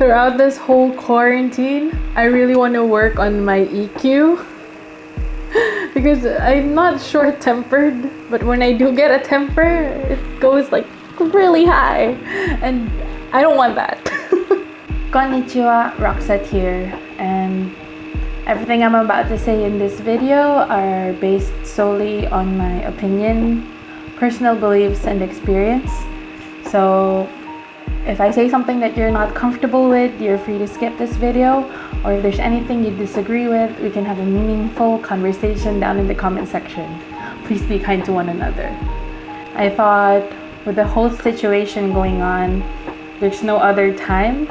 Throughout this whole quarantine, I really want to work on my EQ because I'm not short-tempered, but when I do get a temper, it goes like really high, and I don't want that. Konnichiwa, Roxette here, and everything I'm about to say in this video are based solely on my opinion, personal beliefs, and experience. So if I say something that you're not comfortable with, you're free to skip this video, or if there's anything you disagree with, we can have a meaningful conversation down in the comment section. Please be kind to one another. I thought with the whole situation going on, there's no other time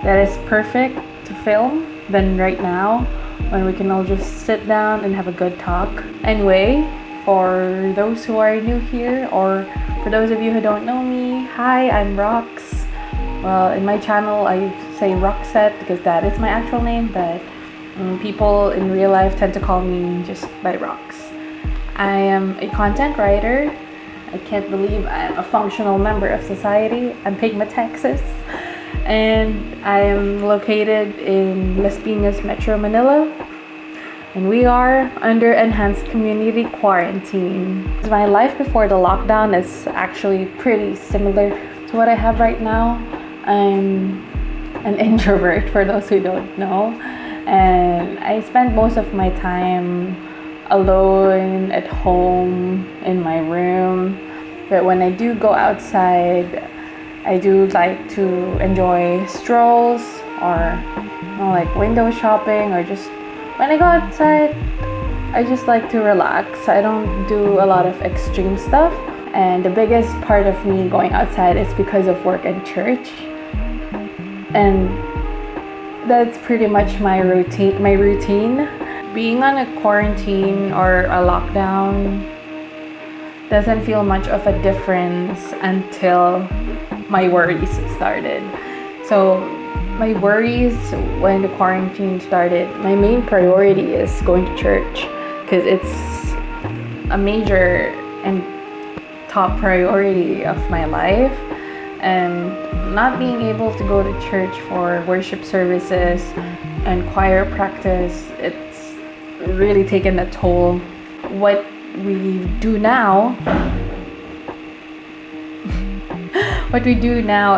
that is perfect to film than right now, when we can all just sit down and have a good talk. Anyway, for those who are new here, or for those of you who don't know me, hi, I'm Rox. Well, in my channel I say Roxette because that is my actual name, but people in real life tend to call me just by Rox. I am a content writer. I can't believe I'm a functional member of society. I'm paying my taxes. And I am located in Las Piñas, Metro Manila. And we are under enhanced community quarantine. My life before the lockdown is actually pretty similar to what I have right now. I'm an introvert, for those who don't know. And I spend most of my time alone at home in my room. But when I do go outside, I do like to enjoy strolls, or like window shopping, or just when I go outside, I just like to relax. I don't do a lot of extreme stuff. And the biggest part of me going outside is because of work and church. And that's pretty much my routine. Being on a quarantine or a lockdown doesn't feel much of a difference until my worries started. So my worries when the quarantine started, my main priority is going to church, because it's a major and top priority of my life. And not being able to go to church for worship services and choir practice, it's really taken a toll. What we do now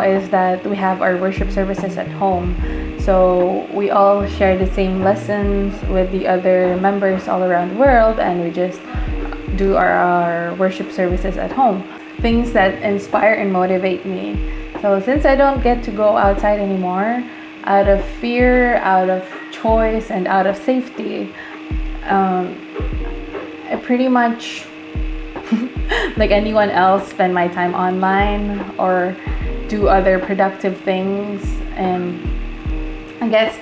is that we have our worship services at home. So we all share the same lessons with the other members all around the world, and we just do our worship services at home. Things that inspire and motivate me. So since I don't get to go outside anymore, out of fear, out of choice, and out of safety, I pretty much, like anyone else, spend my time online or do other productive things. And I guess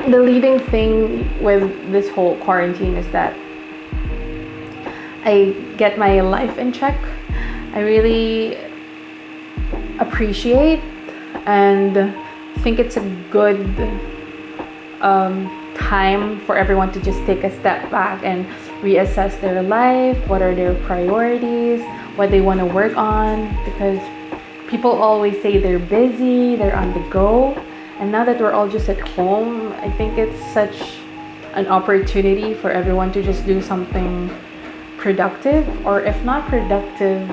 the leading thing with this whole quarantine is that I get my life in check. I really appreciate and think it's a good time for everyone to just take a step back and reassess their life, what are their priorities, what they want to work on, because people always say they're busy, they're on the go, and now that we're all just at home, I think it's such an opportunity for everyone to just do something productive, or if not productive,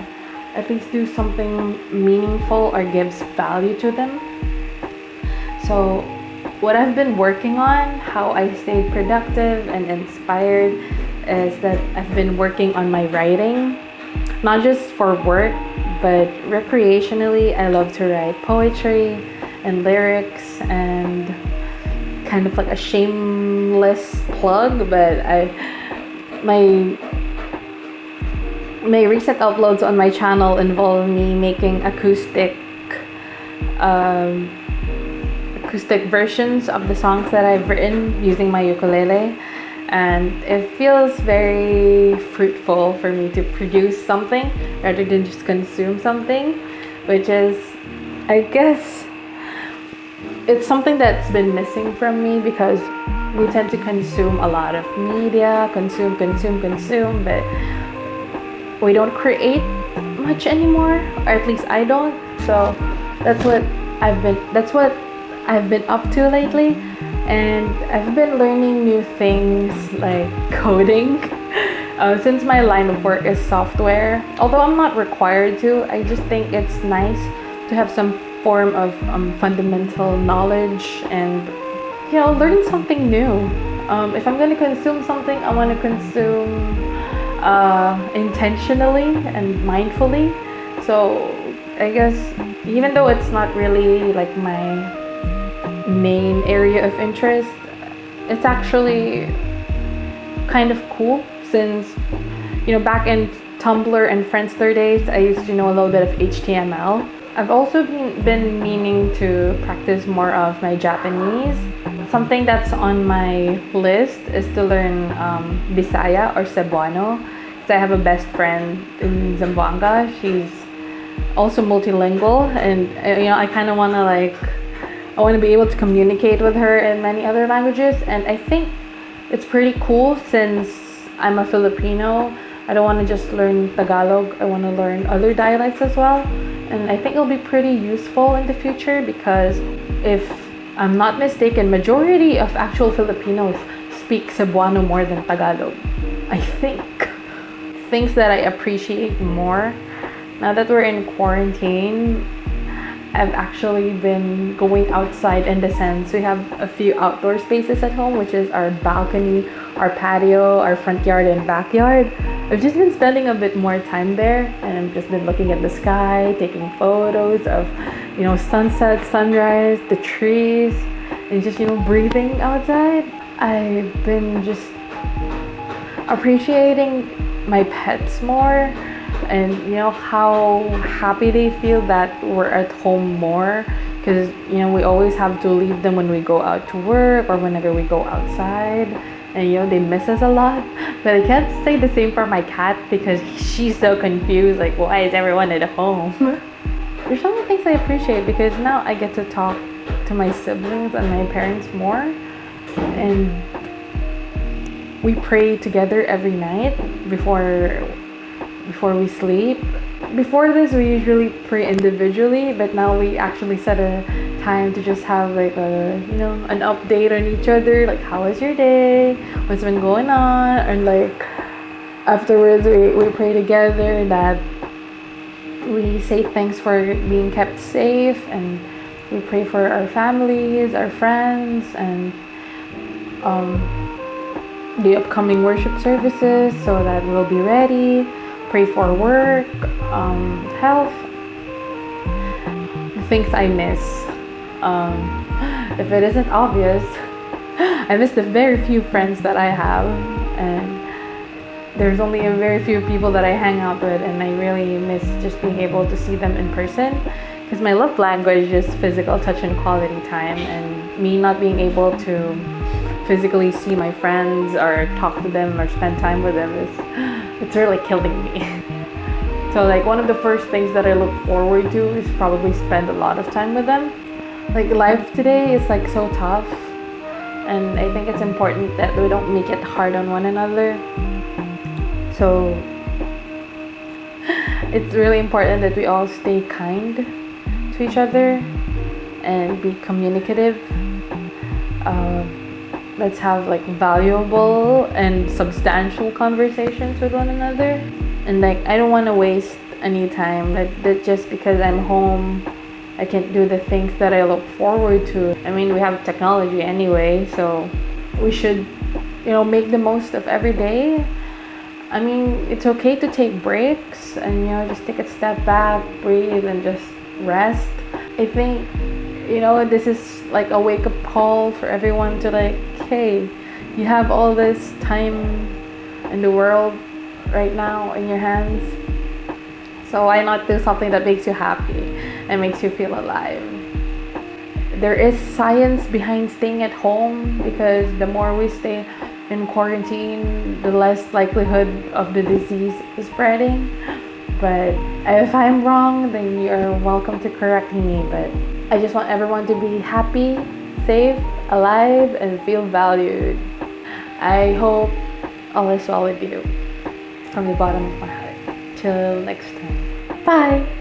at least do something meaningful or gives value to them. So what I've been working on, how I stayed productive and inspired, is that I've been working on my writing, not just for work, but recreationally. I love to write poetry and lyrics, and kind of like a shameless plug, but my recent uploads on my channel involve me making acoustic versions of the songs that I've written using my ukulele, and it feels very fruitful for me to produce something rather than just consume something, which is, I guess, it's something that's been missing from me, because we tend to consume a lot of media, consume, but we don't create much anymore, or at least I don't. So that's what that's what I've been up to lately, and I've been learning new things like coding. Since my line of work is software, although I'm not required to, I just think it's nice to have some form of fundamental knowledge and learn something new. If I'm going to consume something, I want to consume intentionally and mindfully. So I guess even though it's not really like my main area of interest, it's actually kind of cool since back in Tumblr and Friendster days, I used to know a little bit of HTML. I've also been meaning to practice more of my Japanese. Something that's on my list is to learn Bisaya or Cebuano. So I have a best friend in Zamboanga. She's also multilingual, and I kind of want to be able to communicate with her in many other languages. And I think it's pretty cool since I'm a Filipino. I don't want to just learn Tagalog. I want to learn other dialects as well. And I think it'll be pretty useful in the future because if I'm not mistaken, majority of actual Filipinos speak Cebuano more than Tagalog. I think. Things that I appreciate more now that we're in quarantine, I've actually been going outside in the sense we have a few outdoor spaces at home, which is our balcony, our patio, our front yard and backyard. I've just been spending a bit more time there, and I've just been looking at the sky, taking photos of, sunset, sunrise, the trees, and just, breathing outside. I've been just appreciating my pets more, and how happy they feel that we're at home more, because we always have to leave them when we go out to work or whenever we go outside, and they miss us a lot. But I can't say the same for my cat because she's so confused, like, why is everyone at home? There's so many things I appreciate because now I get to talk to my siblings and my parents more, and we pray together every night before we sleep. Before this, we usually pray individually, but now we actually set a time to just have an update on each other, like how was your day, what's been going on, and afterwards we pray together that we say thanks for being kept safe, and we pray for our families, our friends, and the upcoming worship services so that we'll be ready. Pray for work, health, the things I miss. If it isn't obvious, I miss the very few friends that I have, and there's only a very few people that I hang out with, and I really miss just being able to see them in person, because my love language is physical touch and quality time, and me not being able to physically see my friends or talk to them or spend time with them it's really killing me. So one of the first things that I look forward to is probably spend a lot of time with them. Life today is so tough, and I think it's important that we don't make it hard on one another. So it's really important that we all stay kind to each other and be communicative. Let's have valuable and substantial conversations with one another. And I don't want to waste any time that just because I'm home I can't do the things that I look forward to. I mean, we have technology anyway, so we should make the most of every day. I mean, it's okay to take breaks and just take a step back, breathe, and just rest. I think this is a wake-up call for everyone to hey, you have all this time in the world right now in your hands, so why not do something that makes you happy and makes you feel alive? There is science behind staying at home, because the more we stay in quarantine, the less likelihood of the disease is spreading. But if I'm wrong, then you're welcome to correct me. But I just want everyone to be happy, safe, alive, and feel valued. I hope all is well with you from the bottom of my heart. Till next time. Bye!